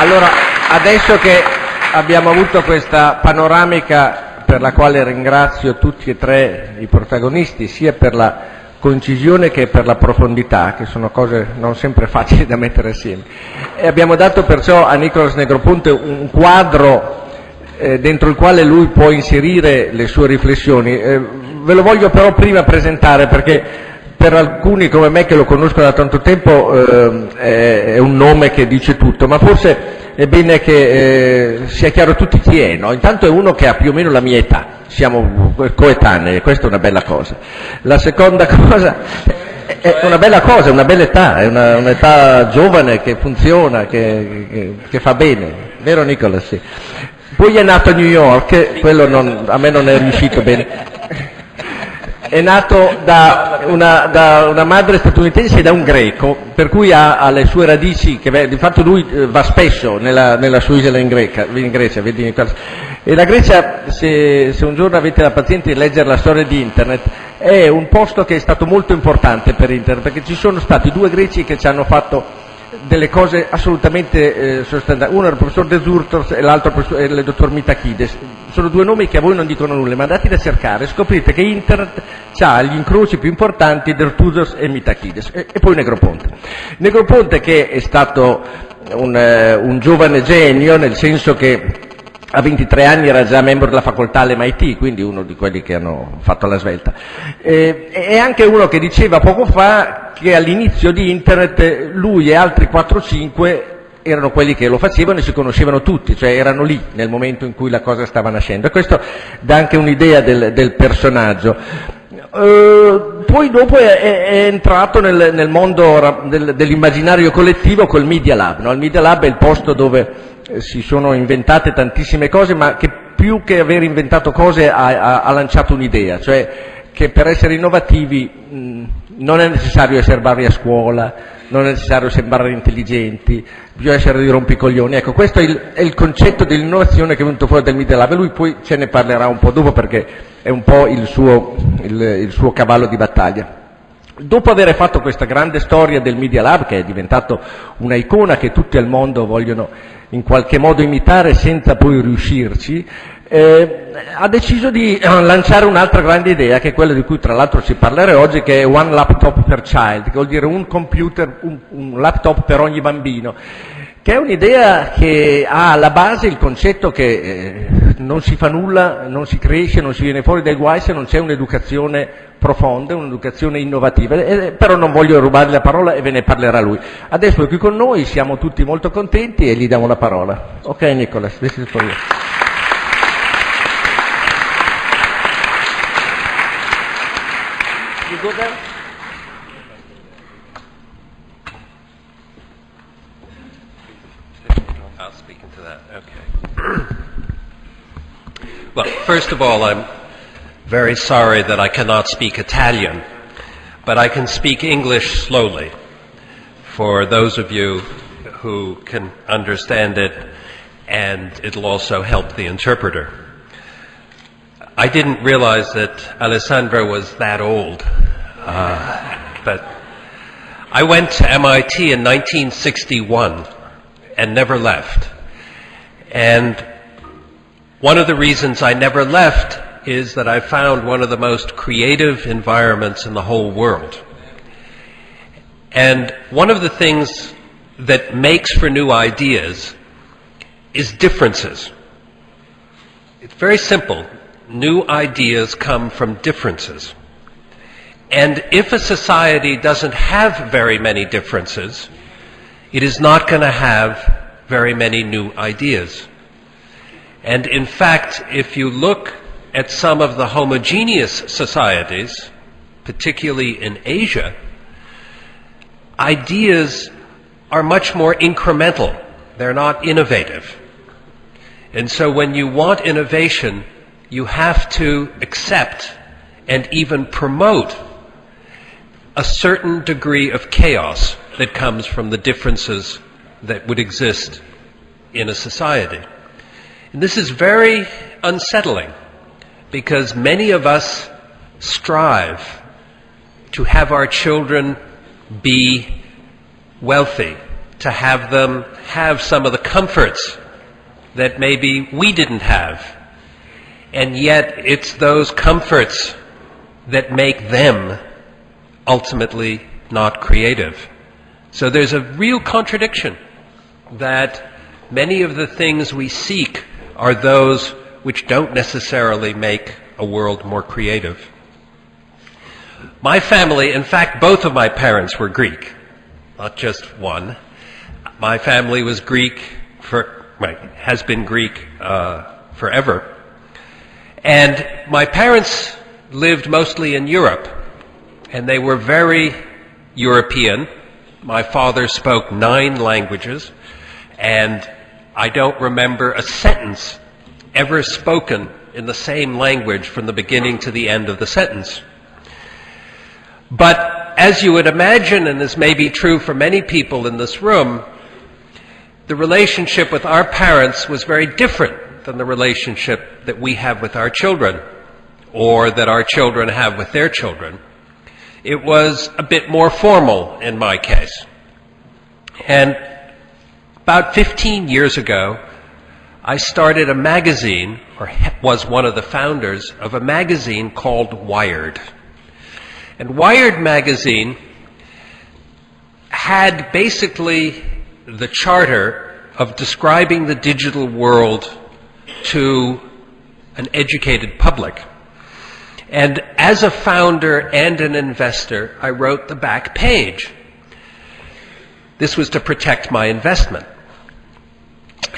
Allora, adesso che abbiamo avuto questa panoramica, per la quale ringrazio tutti e tre i protagonisti, sia per la concisione che per la profondità, che sono cose non sempre facili da mettere assieme, e abbiamo dato perciò a Nicolas Negroponte un quadro dentro il quale lui può inserire le sue riflessioni. Ve lo voglio però prima presentare, perché per alcuni come me che lo conoscono da tanto tempo è un nome che dice tutto, ma forse è bene che sia chiaro a tutti chi è, no? Intanto è uno che ha più o meno la mia età, siamo coetanei, questa è una bella cosa. La seconda cosa è una bella cosa, è una bella età, è un'età giovane che funziona, che fa bene, vero Nicolas? Sì. Poi è nato a New York, quello a me non è riuscito bene. È nato da una madre statunitense e da un greco, per cui ha le sue radici, di fatto lui va spesso nella sua isola in Grecia, vedi Nicolas. E la Grecia, se un giorno avete la pazienza di leggere la storia di Internet, è un posto che è stato molto importante per Internet, perché ci sono stati due greci che ci hanno fatto delle cose assolutamente sostanziali. Uno era il professor De Zurtos e l'altro è il dottor Mitachides. Sono due nomi che a voi non dicono nulla, ma andate a cercare, scoprite che Internet ha gli incroci più importanti De Zurtos e Mitachides, e poi Negroponte. Negroponte, che è stato un giovane genio, nel senso che a 23 anni era già membro della facoltà all'MIT, quindi uno di quelli che hanno fatto la svelta. È anche uno che diceva poco fa che all'inizio di Internet lui e altri 4-5 erano quelli che lo facevano e si conoscevano tutti, cioè erano lì nel momento in cui la cosa stava nascendo, e questo dà anche un'idea del personaggio. Poi dopo è entrato nel mondo dell'immaginario collettivo col Media Lab, no? Il Media Lab è il posto dove si sono inventate tantissime cose, ma che più che aver inventato cose ha lanciato un'idea, cioè che per essere innovativi non è necessario essere bravi a scuola, non è necessario sembrare intelligenti, bisogna essere dei rompicoglioni. Ecco, questo è il concetto dell'innovazione che è venuto fuori dal Media Lab, e lui poi ce ne parlerà un po' dopo, perché è un po' il suo cavallo di battaglia. Dopo aver fatto questa grande storia del Media Lab, che è diventato una icona che tutti al mondo vogliono in qualche modo imitare senza poi riuscirci, ha deciso di lanciare un'altra grande idea, che è quella di cui tra l'altro ci parlerà oggi, che è One Laptop per Child, che vuol dire un computer, un laptop per ogni bambino, che è un'idea che ha alla base il concetto che non si fa nulla, non si cresce, non si viene fuori dai guai se non c'è un'educazione profonda, un'educazione innovativa, però non voglio rubargli la parola e ve ne parlerà lui. Adesso è qui con noi, siamo tutti molto contenti e gli diamo la parola. Ok Nicolas, this is for you. You go there? I'll speak into that, okay. Well, first of all, I'm very sorry that I cannot speak Italian, but I can speak English slowly for those of you who can understand it, and it'll also help the interpreter. I didn't realize that Alessandro was that old, but I went to MIT in 1961 and never left. And one of the reasons I never left is that I found one of the most creative environments in the whole world. And one of the things that makes for new ideas is differences. It's very simple. New ideas come from differences. And if a society doesn't have very many differences, it is not going to have very many new ideas. And in fact, if you look at some of the homogeneous societies, particularly in Asia, ideas are much more incremental. They're not innovative. And so when you want innovation, you have to accept and even promote a certain degree of chaos that comes from the differences that would exist in a society. And this is very unsettling, because many of us strive to have our children be wealthy, to have them have some of the comforts that maybe we didn't have. And yet it's those comforts that make them ultimately not creative. So there's a real contradiction that many of the things we seek are those which don't necessarily make a world more creative. My family, in fact, both of my parents were Greek, not just one. My family was Greek has been Greek forever. And my parents lived mostly in Europe, and they were very European. My father spoke 9 languages, and I don't remember a sentence ever spoken in the same language from the beginning to the end of the sentence. But as you would imagine, and this may be true for many people in this room, the relationship with our parents was very different than the relationship that we have with our children, or that our children have with their children. It was a bit more formal in my case. And about 15 years ago, I started a magazine, or was one of the founders of a magazine called Wired. And Wired magazine had basically the charter of describing the digital world to an educated public. And as a founder and an investor, I wrote the back page. This was to protect my investment.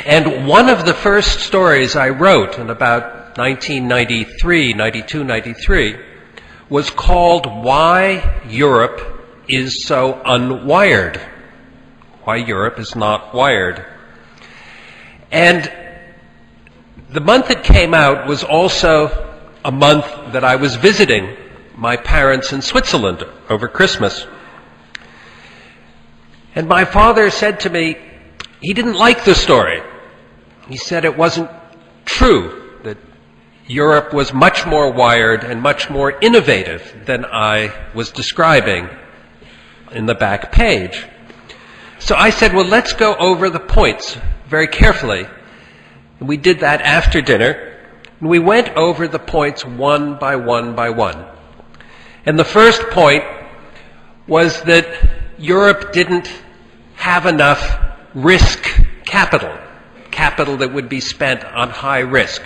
And one of the first stories I wrote in about 1993, 92, 93, was called Why Europe is So Unwired. Why Europe is Not Wired. And the month it came out was also a month that I was visiting my parents in Switzerland over Christmas. And my father said to me, he didn't like the story. He said it wasn't true, that Europe was much more wired and much more innovative than I was describing in the back page. So I said, well, let's go over the points very carefully. And we did that after dinner. And we went over the points one by one by one. And the first point was that Europe didn't have enough risk capital that would be spent on high risk.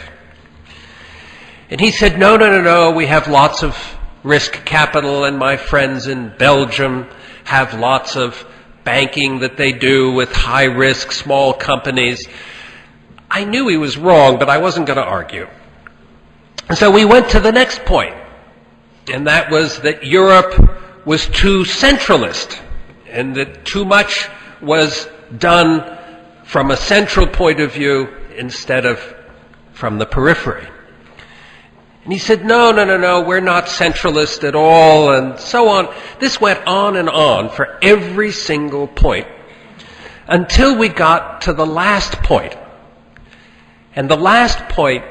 And he said, no, we have lots of risk capital, and my friends in Belgium have lots of banking that they do with high risk small companies. I knew he was wrong, but I wasn't going to argue. And so we went to the next point, and that was that Europe was too centralist, and that too much was done from a central point of view instead of from the periphery. And he said, no, we're not centralist at all, and so on. This went on and on for every single point until we got to the last point. And the last point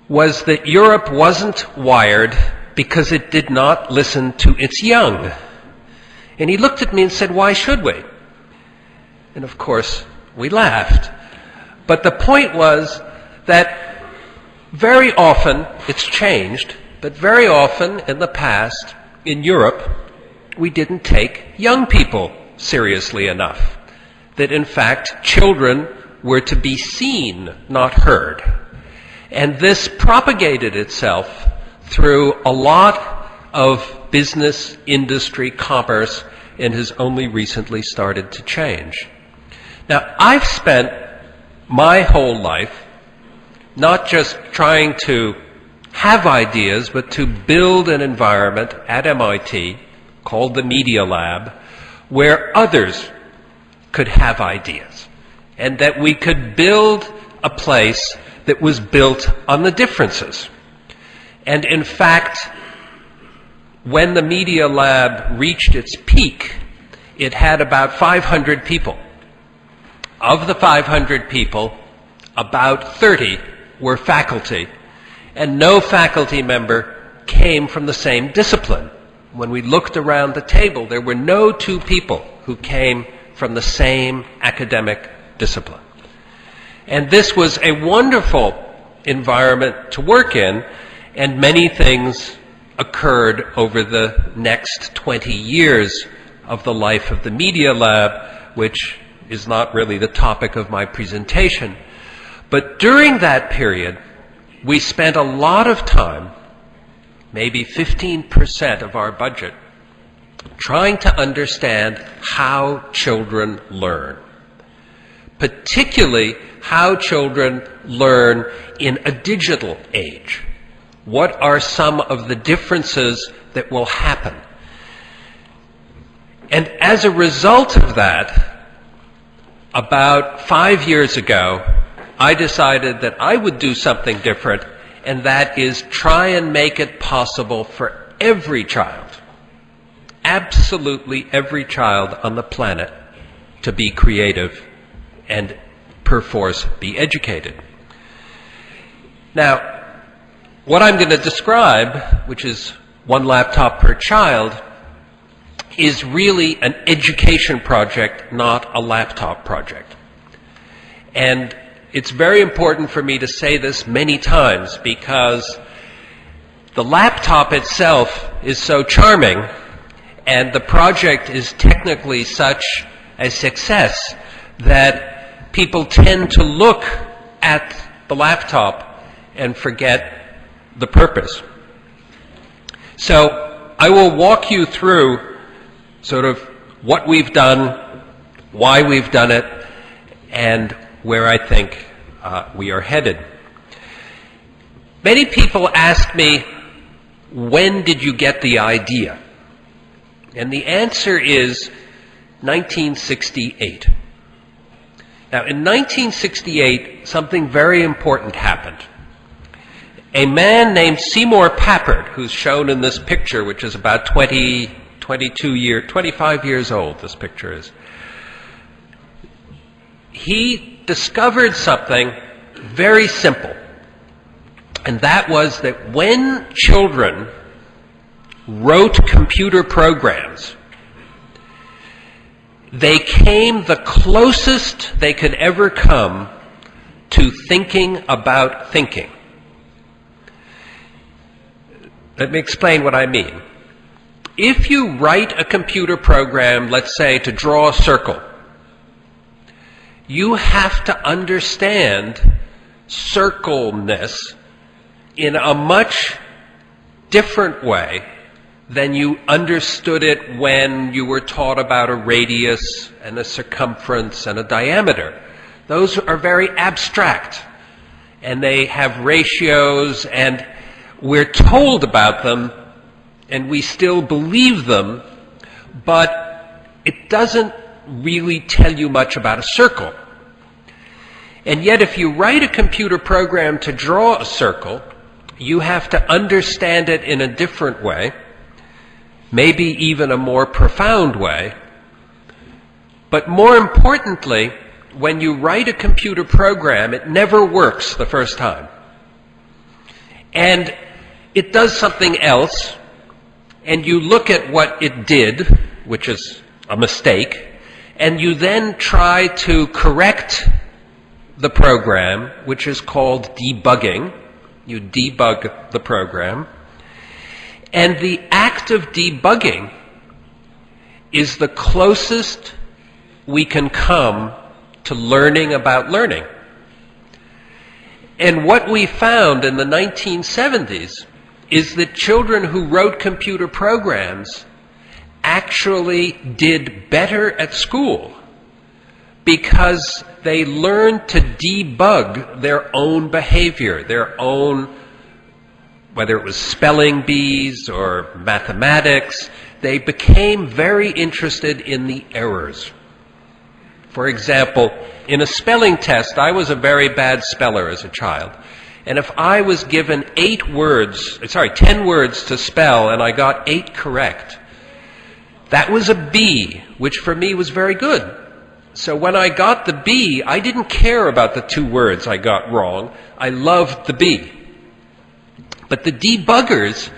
was that Europe wasn't wired because it did not listen to its young. And he looked at me and said, why should we? And of course, we laughed. But the point was that very often, it's changed, but very often in the past, in Europe, we didn't take young people seriously enough. That in fact, children were to be seen, not heard. And this propagated itself through a lot of business, industry, commerce, and has only recently started to change. Now, I've spent my whole life not just trying to have ideas, but to build an environment at MIT called the Media Lab, where others could have ideas, and that we could build a place that was built on the differences. And in fact, when the Media Lab reached its peak, it had about 500 people. Of the 500 people, about 30 were faculty, and no faculty member came from the same discipline. When we looked around the table, there were no two people who came from the same academic discipline. And this was a wonderful environment to work in, and many things occurred over the next 20 years of the life of the Media Lab, which is not really the topic of my presentation. But during that period, we spent a lot of time, maybe 15% of our budget, trying to understand how children learn, particularly how children learn in a digital age. What are some of the differences that will happen? And as a result of that, about 5 years ago, I decided that I would do something different, and that is try and make it possible for every child, absolutely every child on the planet, to be creative and perforce be educated. Now, what I'm going to describe, which is one laptop per child, is really an education project, not a laptop project. And it's very important for me to say this many times because the laptop itself is so charming and the project is technically such a success that people tend to look at the laptop and forget the purpose. So I will walk you through sort of what we've done, why we've done it, and where I think we are headed. Many people ask me, when did you get the idea? And the answer is 1968. Now, in 1968, something very important happened. A man named Seymour Papert, who's shown in this picture, which is about 25 years old, this picture is, he discovered something very simple, and that was that when children wrote computer programs, they came the closest they could ever come to thinking about thinking. Let me explain what I mean. If you write a computer program, let's say, to draw a circle, you have to understand circleness in a much different way than you understood it when you were taught about a radius and a circumference and a diameter. Those are very abstract, and they have ratios, and we're told about them, and we still believe them, but it doesn't really tell you much about a circle. And yet, if you write a computer program to draw a circle, you have to understand it in a different way, maybe even a more profound way. But more importantly, when you write a computer program, it never works the first time. And it does something else, and you look at what it did, which is a mistake, and you then try to correct the program, which is called debugging. You debug the program. And the act of debugging is the closest we can come to learning about learning. And what we found in the 1970s is that children who wrote computer programs actually did better at school because they learned to debug their own behavior, their own, whether it was spelling bees or mathematics. They became very interested in the errors. For example, in a spelling test, I was a very bad speller as a child. And if I was given 10 words to spell and I got 8 correct, that was a B, which for me was very good. So when I got the B, I didn't care about the 2 words I got wrong. I loved the B. But the debuggers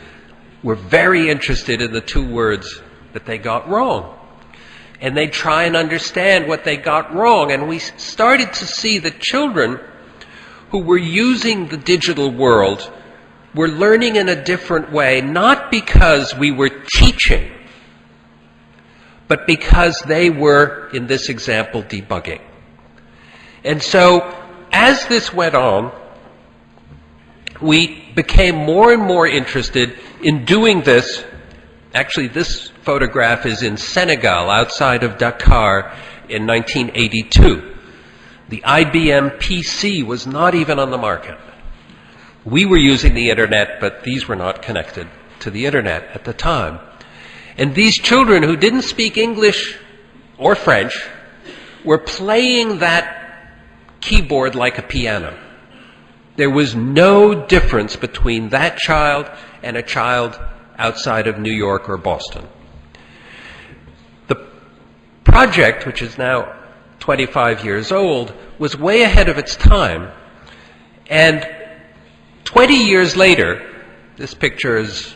were very interested in the 2 words that they got wrong. and they'd try and understand what they got wrong. And we started to see that children who were using the digital world were learning in a different way, not because we were teaching, but because they were, in this example, debugging. And so, as this went on, we became more and more interested in doing this. Actually, this photograph is in Senegal, outside of Dakar, in 1982. The IBM PC was not even on the market. We were using the internet, but these were not connected to the internet at the time. And these children who didn't speak English or French were playing that keyboard like a piano. There was no difference between that child and a child outside of New York or Boston. The project, which is now 25 years old, was way ahead of its time. And 20 years later, this picture is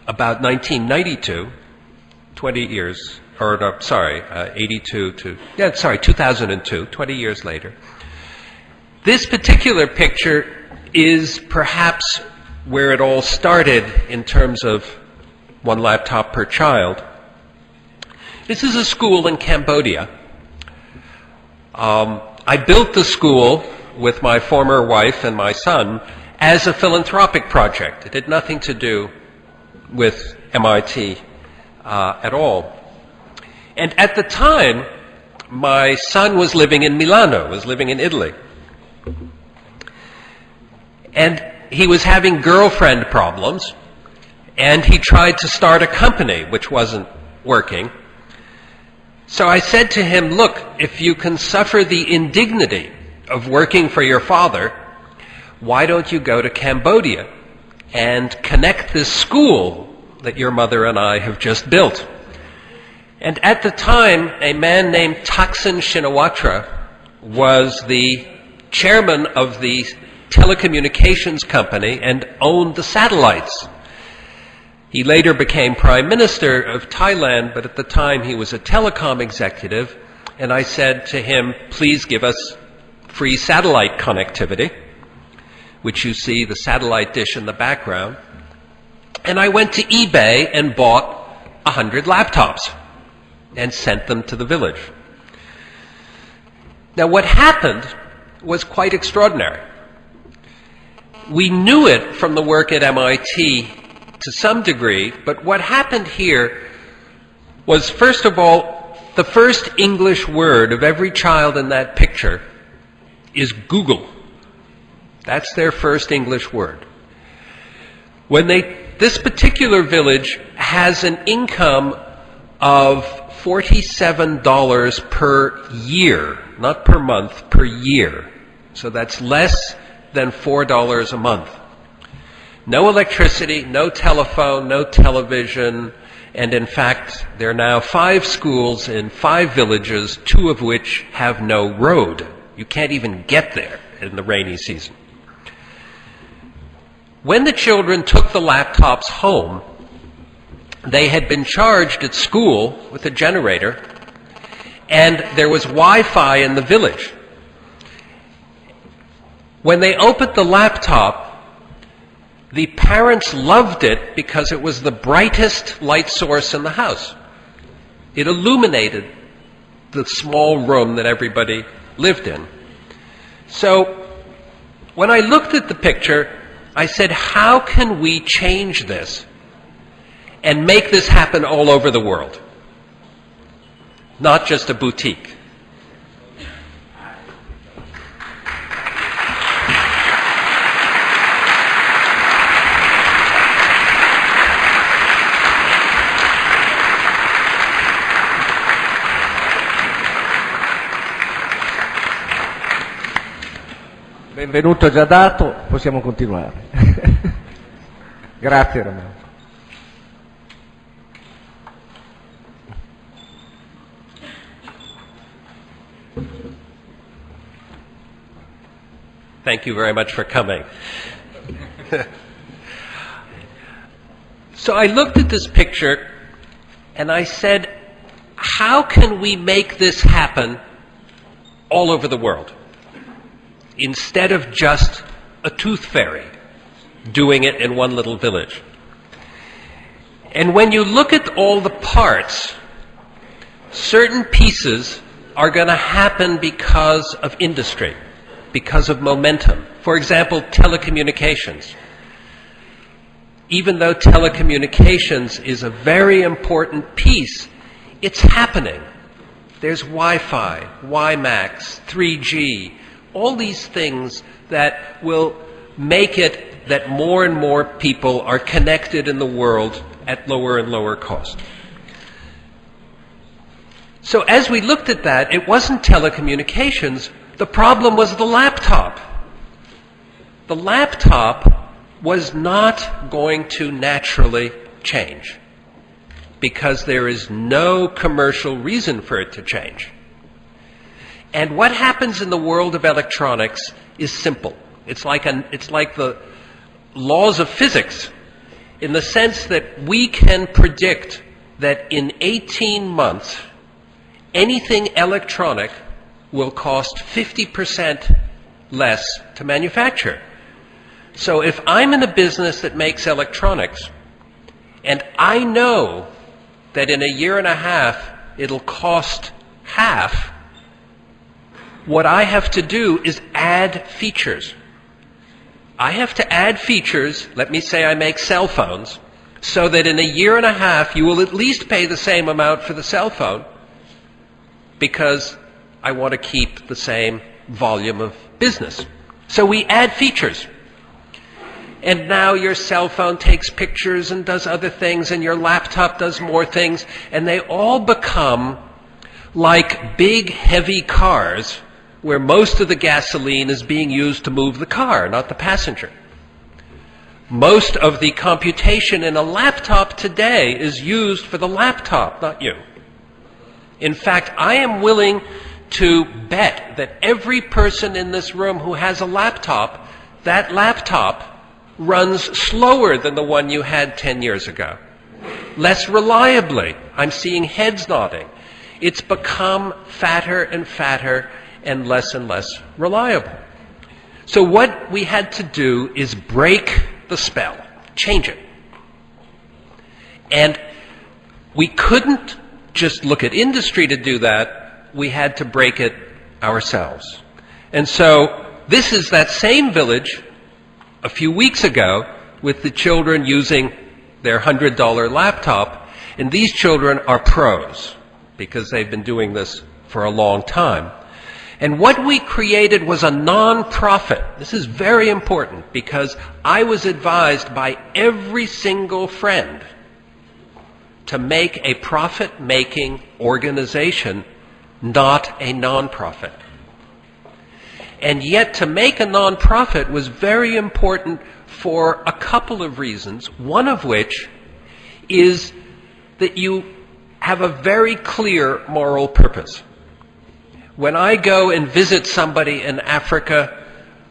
about 1992, 20 years, or no, sorry, 2002, 20 years later. This particular picture is perhaps where it all started in terms of one laptop per child. This is a school in Cambodia. I built the school with my former wife and my son as a philanthropic project. It had nothing to do with MIT at all. And at the time, my son was living in Milano, was living in Italy. And he was having girlfriend problems, and he tried to start a company, which wasn't working. So I said to him, look, if you can suffer the indignity of working for your father, why don't you go to Cambodia and connect this school that your mother and I have just built? And at the time, a man named Thaksin Shinawatra was the chairman of the telecommunications company and owned the satellites. He later became Prime Minister of Thailand, but at the time he was a telecom executive, and I said to him, please give us free satellite connectivity, which you see the satellite dish in the background. And I went to eBay and bought 100 laptops and sent them to the village. Now what happened was quite extraordinary. We knew it from the work at MIT to some degree, but what happened here was, first of all, the first English word of every child in that picture is Google. That's their first English word. This particular village has an income of $47 per year, not per month, per year. So that's less than $4 a month. No electricity, no telephone, no television, and in fact, there are now 5 schools in 5 villages, 2 of which have no road. You can't even get there in the rainy season. When the children took the laptops home, they had been charged at school with a generator, and there was Wi-Fi in the village. When they opened the laptop, the parents loved it because it was the brightest light source in the house. It illuminated the small room that everybody lived in. So when I looked at the picture, I said, how can we change this and make this happen all over the world? Not just a boutique. Benvenuto già dato, possiamo continuare. Grazie Romano. Thank you very much for coming. So I looked at this picture and I said, how can we make this happen all over the world instead of just a tooth fairy doing it in one little village? And when you look at all the parts, certain pieces are going to happen because of industry, because of momentum. For example, telecommunications. Even though telecommunications is a very important piece, it's happening. There's Wi-Fi, WiMAX, 3G, all these things that will make it that more and more people are connected in the world at lower and lower cost. So as we looked at that, it wasn't telecommunications. The problem was the laptop. The laptop was not going to naturally change because there is no commercial reason for it to change. And what happens in the world of electronics is simple. It's like the laws of physics, in the sense that we can predict that in 18 months, anything electronic will cost 50% less to manufacture. So if I'm in a business that makes electronics, and I know that in a year and a half it'll cost half, what I have to do is add features. I have to add features, let me say I make cell phones, so that in a year and a half you will at least pay the same amount for the cell phone, because I want to keep the same volume of business. So we add features. And now your cell phone takes pictures and does other things, and your laptop does more things, and they all become like big, heavy cars where most of the gasoline is being used to move the car, not the passenger. Most of the computation in a laptop today is used for the laptop, not you. In fact, I am willing to bet that every person in this room who has a laptop, that laptop runs slower than the one you had 10 years ago. Less reliably. I'm seeing heads nodding. It's become fatter and fatter and less reliable. So what we had to do is break the spell, change it. And we couldn't just look at industry to do that. We had to break it ourselves. And so this is that same village a few weeks ago with the children using their $100 laptop. And these children are pros because they've been doing this for a long time. And what we created was a non-profit. This is very important because I was advised by every single friend to make a profit-making organization, not a non-profit. And yet to make a non-profit was very important for a couple of reasons, one of which is that you have a very clear moral purpose. When I go and visit somebody in Africa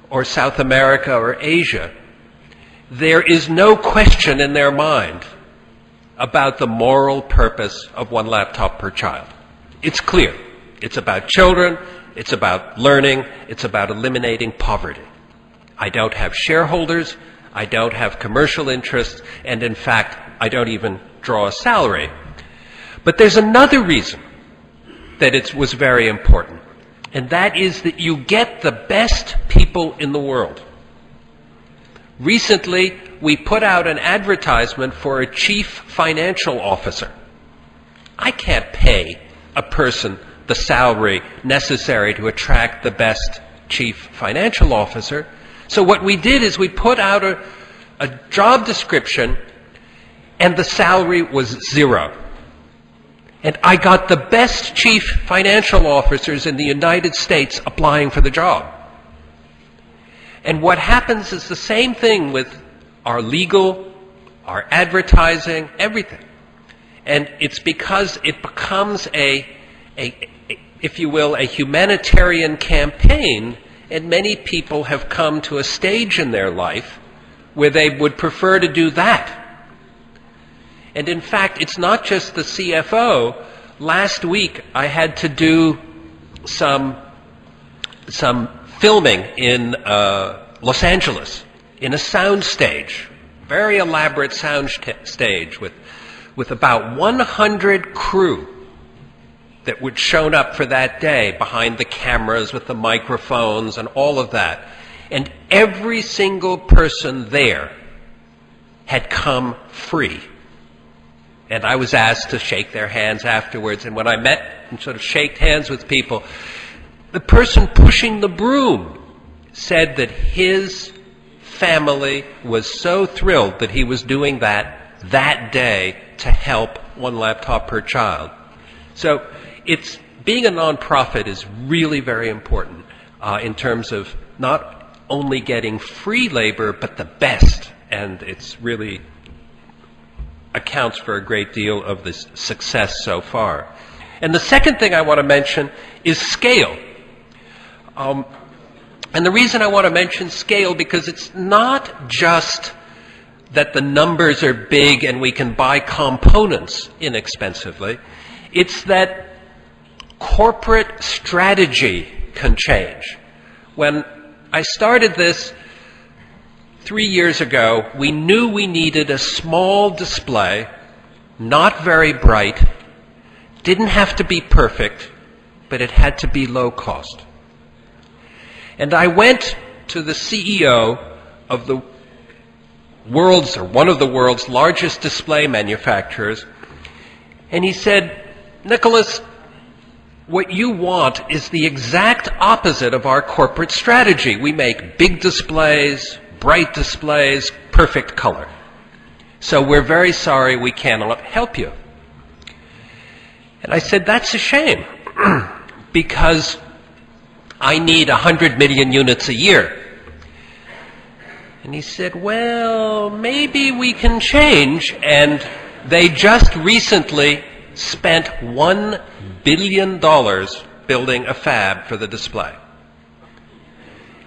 or South America or Asia, there is no question in their mind about the moral purpose of one laptop per child. It's clear. It's about children, it's about learning, it's about eliminating poverty. I don't have shareholders, I don't have commercial interests, and in fact, I don't even draw a salary. But there's another reason that it was very important, and that is that you get the best people in the world. Recently, we put out an advertisement for a chief financial officer. I can't pay a person the salary necessary to attract the best chief financial officer. So what we did is we put out a job description, and the salary was zero. And I got the best chief financial officers in the United States applying for the job. And what happens is the same thing with our legal, our advertising, everything. And it's because it becomes if you will, a humanitarian campaign, and many people have come to a stage in their life where they would prefer to do that. And in fact, it's not just the CFO. last week I had to do some filming in Los Angeles in a sound stage, very elaborate sound stage with about 100 crew that would shown up for that day behind the cameras with the microphones and all of that. And every single person there had come free. And I was asked to shake their hands afterwards. And when I met and sort of shaked hands with people, the person pushing the broom said that his family was so thrilled that he was doing that day to help one laptop per child. So being a nonprofit is really very important in terms of not only getting free labor, but the best. And it's really accounts for a great deal of this success so far. And the second thing I want to mention is scale. And the reason I want to mention scale, because it's not just that the numbers are big and we can buy components inexpensively. It's that corporate strategy can change. When I started this 3 years ago, we knew we needed a small display, not very bright, didn't have to be perfect, but it had to be low cost. And I went to the CEO of the world's, or one of the world's largest display manufacturers, and he said, "Nicholas, what you want is the exact opposite of our corporate strategy. We make big displays, bright displays, perfect color. So we're very sorry we cannot help you." And I said, "That's a shame, because I need 100 million units a year." And he said, "Well, maybe we can change." And they just recently spent $1 billion building a fab for the display.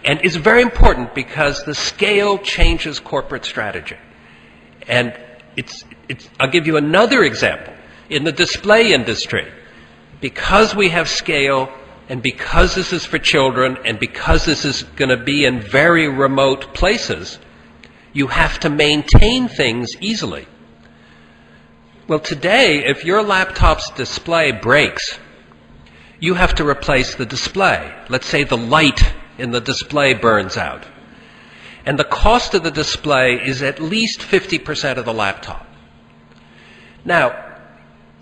And it's very important because the scale changes corporate strategy. And I'll give you another example. In the display industry, because we have scale, and because this is for children, and because this is going to be in very remote places, you have to maintain things easily. Well, today, if your laptop's display breaks, you have to replace the display. Let's say the light in the display burns out. And the cost of the display is at least 50% of the laptop. Now,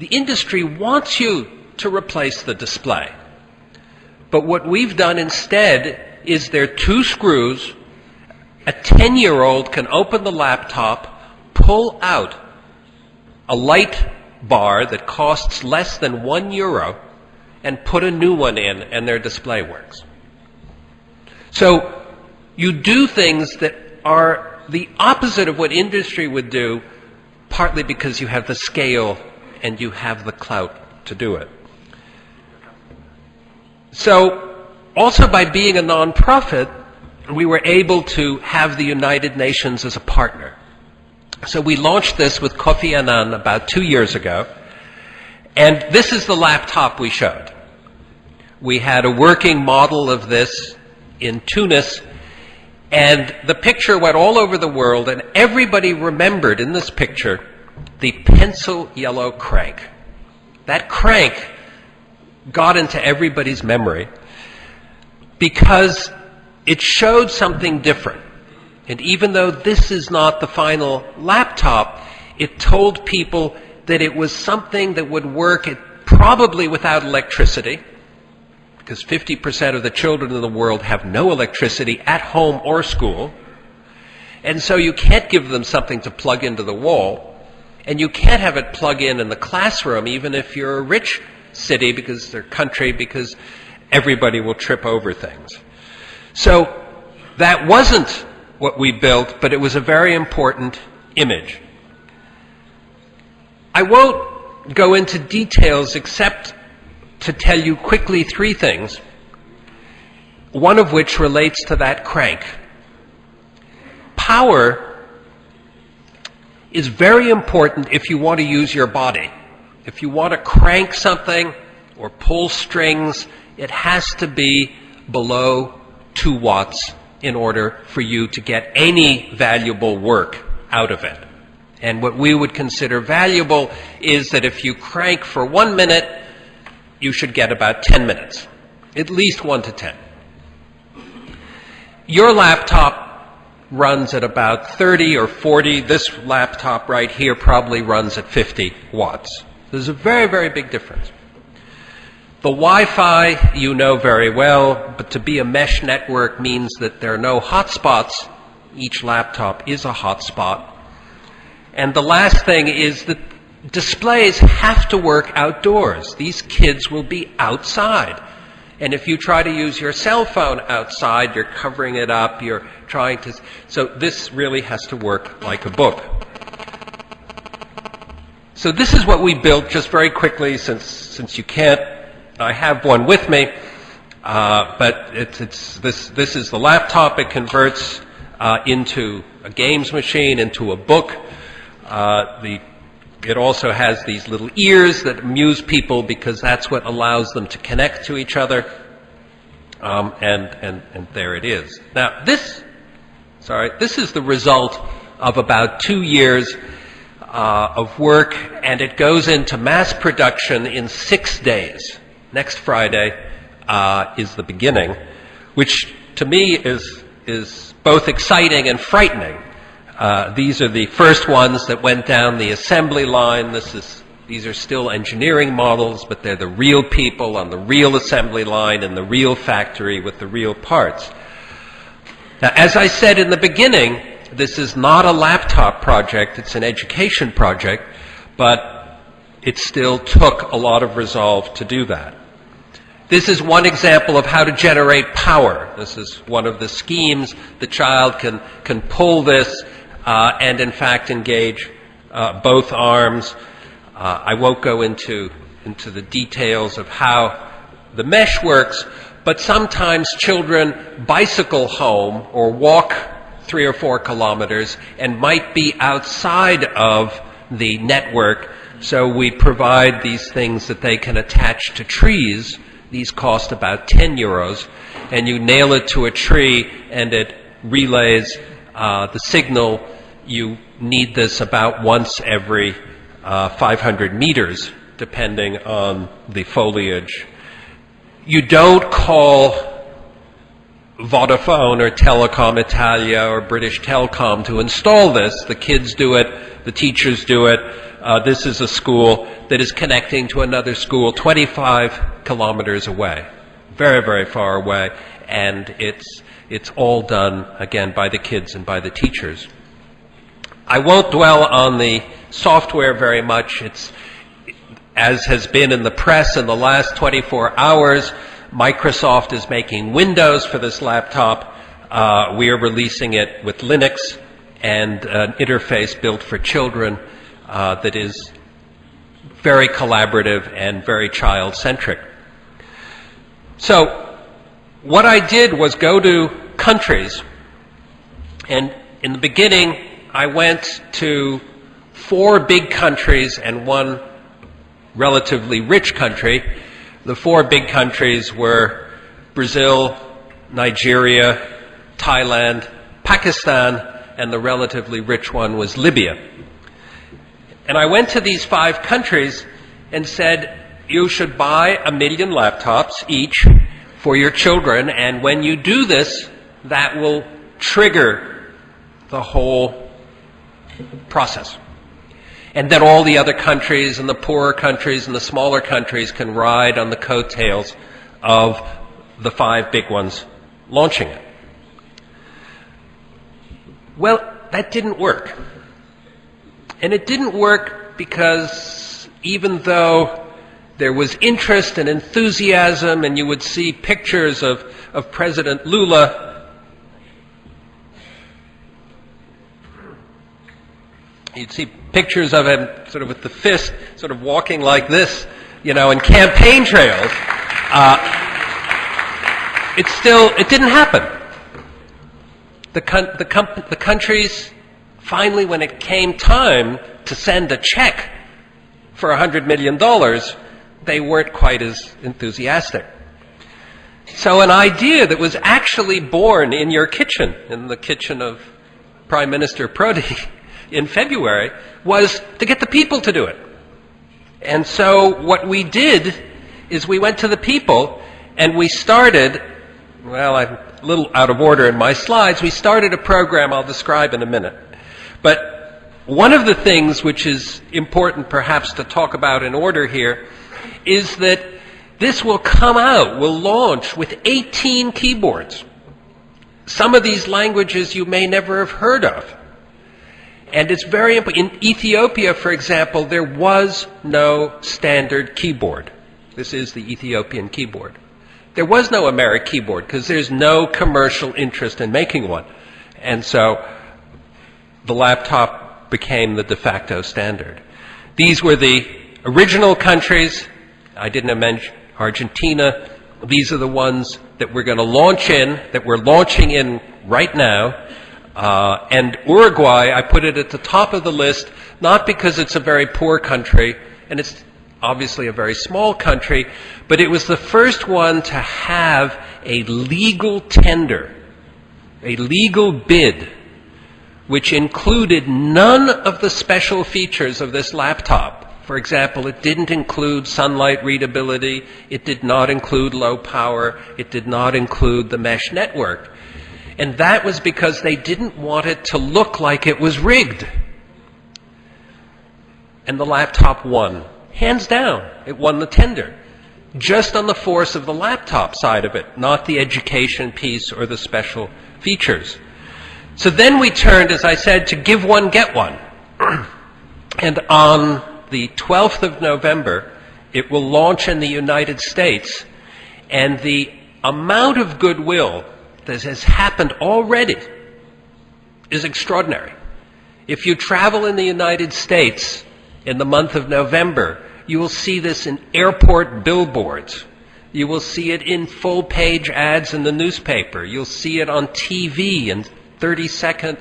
the industry wants you to replace the display. But what we've done instead is there are 2 screws. A 10-year-old can open the laptop, pull out a light bar that costs less than €1, and put a new one in, and their display works. So you do things that are the opposite of what industry would do, partly because you have the scale and you have the clout to do it. So also by being a nonprofit, we were able to have the United Nations as a partner. So we launched this with Kofi Annan about 2 years ago, and this is the laptop we showed. We had a working model of this in Tunis, and the picture went all over the world, and everybody remembered in this picture the pencil yellow crank. That crank got into everybody's memory because it showed something different. And even though this is not the final laptop, it told people that it was something that would work probably without electricity, because 50% of the children in the world have no electricity at home or school. And so you can't give them something to plug into the wall, and you can't have it plug in the classroom, even if you're a rich city or country, because everybody will trip over things. So that wasn't what we built, but it was a very important image. I won't go into details except to tell you quickly 3 things, one of which relates to that crank. Power is very important if you want to use your body. If you want to crank something or pull strings, it has to be below 2 watts in order for you to get any valuable work out of it. And what we would consider valuable is that if you crank for 1 minute, you should get about 10 minutes, at least 1 to 10. Your laptop runs at about 30 or 40. This laptop right here probably runs at 50 watts. There's a very, very big difference. The Wi-Fi you know very well, but to be a mesh network means that there are no hotspots. Each laptop is a hotspot. And the last thing is that displays have to work outdoors. These kids will be outside. And if you try to use your cell phone outside, you're covering it up, you're trying to... So this really has to work like a book. So this is what we built, just very quickly, since you can't... I have one with me, but this is the laptop. It converts into a games machine, into a book. It also has these little ears that amuse people because that's what allows them to connect to each other. And there it is. Now this is the result of about 2 years of work, and it goes into mass production in 6 days. Next Friday is the beginning, which to me is both exciting and frightening. These are the first ones that went down the assembly line. These are still engineering models, but they're the real people on the real assembly line in the real factory with the real parts. Now, as I said in the beginning, this is not a laptop project, it's an education project, but it still took a lot of resolve to do that. This is one example of how to generate power. This is one of the schemes. The child can pull this and in fact engage both arms. I won't go into the details of how the mesh works, but sometimes children bicycle home or walk 3 or 4 kilometers and might be outside of the network, so we provide these things that they can attach to trees. These cost about 10 euros, and you nail it to a tree and it relays the signal. You need this about once every 500 meters, depending on the foliage. You don't call Vodafone or Telecom Italia or British Telecom to install this. The kids do it, the teachers do it. This is a school that is connecting to another school 25 kilometers away, very, very far away, and it's all done, again, by the kids and by the teachers. I won't dwell on the software very much. It's, as has been in the press in the last 24 hours, Microsoft is making Windows for this laptop. We are releasing it with Linux and an interface built for children that is very collaborative and very child-centric. So what I did was go to countries, and in the beginning I went to 4 big countries and 1 relatively rich country. The 4 big countries were Brazil, Nigeria, Thailand, Pakistan, and the relatively rich one was Libya. And I went to these 5 countries and said, you should buy 1 million laptops each for your children, and when you do this, that will trigger the whole process. And then all the other countries and the poorer countries and the smaller countries can ride on the coattails of the 5 big ones launching it. Well, that didn't work. And it didn't work because even though there was interest and enthusiasm, and you would see pictures of President Lula, you'd see pictures of him sort of with the fist, sort of walking like this, you know, in campaign trails. It didn't happen. The countries, finally, when it came time to send a check for $100 million, they weren't quite as enthusiastic. So an idea that was actually born in your kitchen, in the kitchen of Prime Minister Prodi in February, was to get the people to do it. And so what we did is we went to the people and we started, well, I'm a little out of order in my slides, we started a program I'll describe in a minute. But one of the things which is important perhaps to talk about in order here is that this will come out, will launch with 18 keyboards. Some of these languages you may never have heard of. And it's very important. In Ethiopia, for example, there was no standard keyboard. This is the Ethiopian keyboard. There was no American keyboard because there's no commercial interest in making one. And so the laptop became the de facto standard. These were the original countries. I didn't mention Argentina. These are the ones that we're going to launch in, that we're launching in right now. And Uruguay, I put it at the top of the list, not because it's a very poor country, and it's obviously a very small country, but it was the first one to have a legal tender, a legal bid, which included none of the special features of this laptop. For example, it didn't include sunlight readability, it did not include low power, it did not include the mesh network. And that was because they didn't want it to look like it was rigged. And the laptop won. Hands down, it won the tender. Just on the force of the laptop side of it, not the education piece or the special features. So then we turned, as I said, to give one, get one. And on the 12th of November, it will launch in the United States. And the amount of goodwill that has happened already is extraordinary. If you travel in the United States in the month of November, you will see this in airport billboards. You will see it in full-page ads in the newspaper. You'll see it on TV and 30-second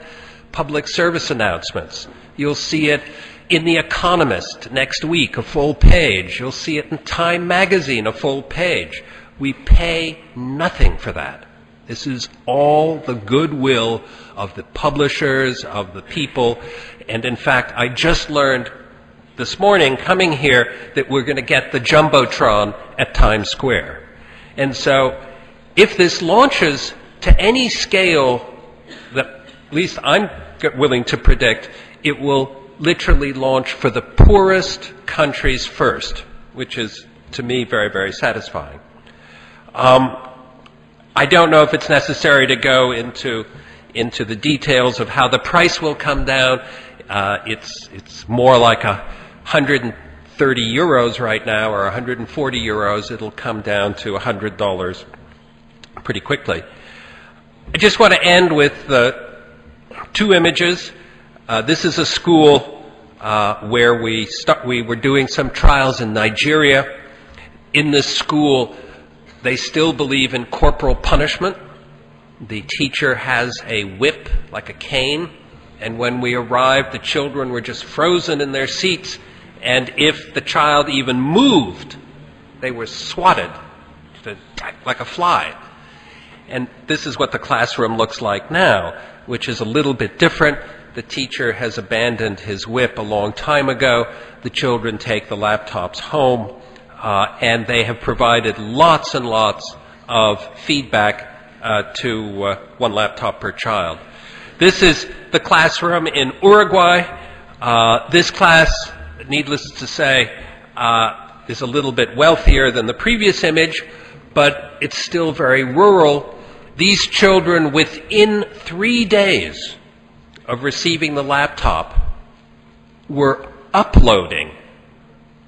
public service announcements. You'll see it in The Economist next week, a full page. You'll see it in Time magazine, a full page. We pay nothing for that. This is all the goodwill of the publishers, of the people. And in fact, I just learned this morning, coming here, that we're going to get the Jumbotron at Times Square. And so, if this launches to any scale that at least I'm willing to predict, it will literally launch for the poorest countries first, which is, to me, very, very satisfying. I don't know if it's necessary to go into the details of how the price will come down. It's more like 130 euros right now, or 140 euros. It'll come down to $100 pretty quickly. I just want to end with two images. This is a school where we were doing some trials in Nigeria. In this school, they still believe in corporal punishment. The teacher has a whip, like a cane, and when we arrived, the children were just frozen in their seats, and if the child even moved, they were swatted like a fly. And this is what the classroom looks like now, which is a little bit different. The teacher has abandoned his whip a long time ago. The children take the laptops home, and they have provided lots and lots of feedback to one laptop per child. This is the classroom in Uruguay. This class, needless to say, is a little bit wealthier than the previous image, but it's still very rural. These children, within 3 days of receiving the laptop, were uploading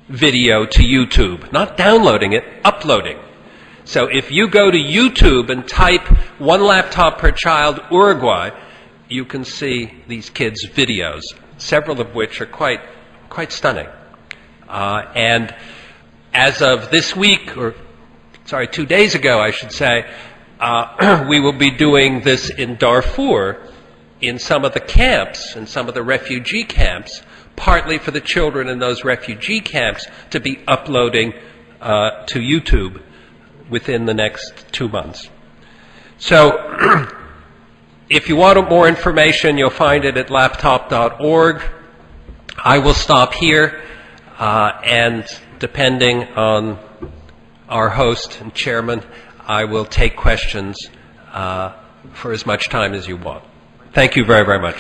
video to YouTube. Not downloading it, uploading. So if you go to YouTube and type one laptop per child Uruguay, you can see these kids' videos, several of which are quite stunning. And as of this week, 2 days ago, I should say, we will be doing this in Darfur, in some of the camps, in some of the refugee camps, partly for the children in those refugee camps to be uploading to YouTube within the next 2 months. So if you want more information, you'll find it at laptop.org. I will stop here, and depending on our host and chairman, I will take questions for as much time as you want. Thank you very, very much.